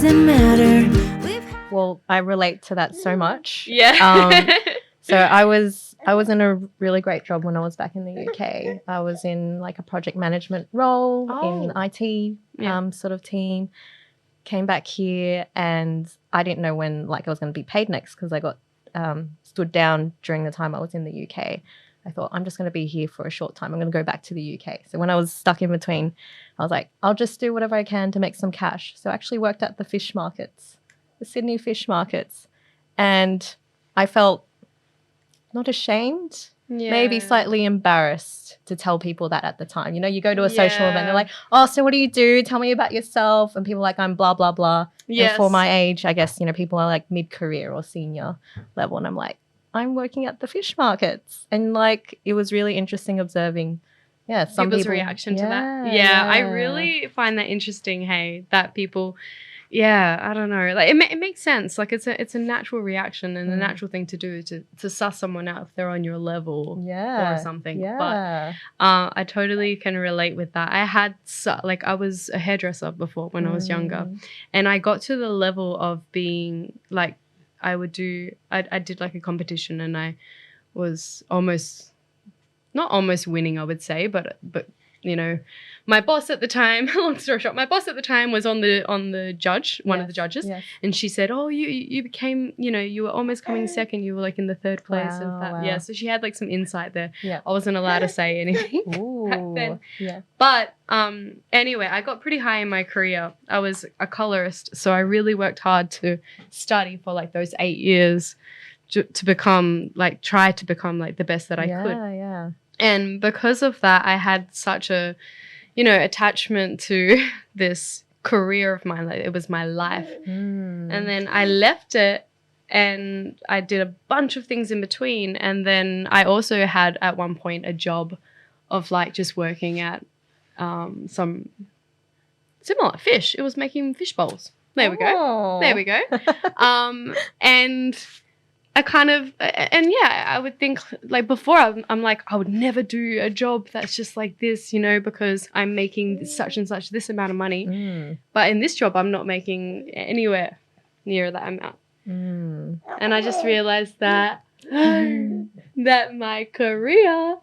doesn't matter. Well, I relate to that so much. Yeah. So I was in a really great job when I was back in the UK. I was in like a project management role in IT sort of team. Came back here and I didn't know when like I was going to be paid next because I got stood down during the time I was in the UK. I thought I'm just going to be here for a short time. I'm going to go back to the UK. So when I was stuck in between, I was like, I'll just do whatever I can to make some cash. So I actually worked at the fish markets, the Sydney fish markets, and I felt not ashamed, maybe slightly embarrassed to tell people that at the time. You know, you go to a social event, they're like, oh, so what do you do? Tell me about yourself. And people are like, I'm blah, blah, blah. Yes. And for my age, I guess, you know, people are like mid-career or senior level. And I'm like, I'm working at the fish markets. And like, it was really interesting observing, some people's people, reaction to that. Yeah, I really find that interesting, that people... Yeah, I don't know. Like it makes sense. Like it's a natural reaction and the natural thing to do is to suss someone out if they're on your level or something. Yeah. But I totally can relate with that. I had I was a hairdresser before when I was younger, and I got to the level of being like I did like a competition and I was not almost winning, I would say, but you know, my boss at the time, long story short, my boss at the time was on the judge, one of the judges, and she said, oh, you became, you know, you were almost coming second. You were like in the third place of that. Wow. Yeah, so she had like some insight there. Yeah. I wasn't allowed to say anything back then. Yeah. But anyway, I got pretty high in my career. I was a colorist, so I really worked hard to study for like those 8 years to try to become like the best that I could. Yeah. And because of that, I had such a, you know, attachment to this career of mine. Like it was my life. And then I left it and I did a bunch of things in between. And then I also had at one point a job of like just working at some similar fish. It was making fish bowls. There we go. And I kind of, I would think like before I'm like, I would never do a job that's just like this, you know, because I'm making such and such this amount of money. But in this job, I'm not making anywhere near that amount. And I just realized that, that my career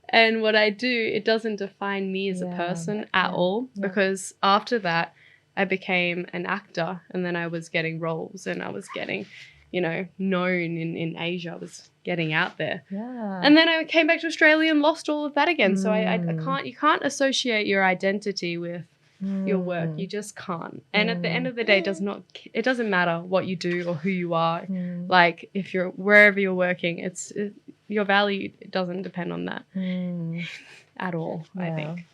and what I do, it doesn't define me as a person at all. Because after that, I became an actor and then I was getting roles and I was getting, you know, known in Asia. I was getting out there. Yeah. And then I came back to Australia and lost all of that again. So you can't associate your identity with your work. You just can't. And at the end of the day, it doesn't matter what you do or who you are. Like if you're wherever you're working, your value doesn't depend on that at all, I think.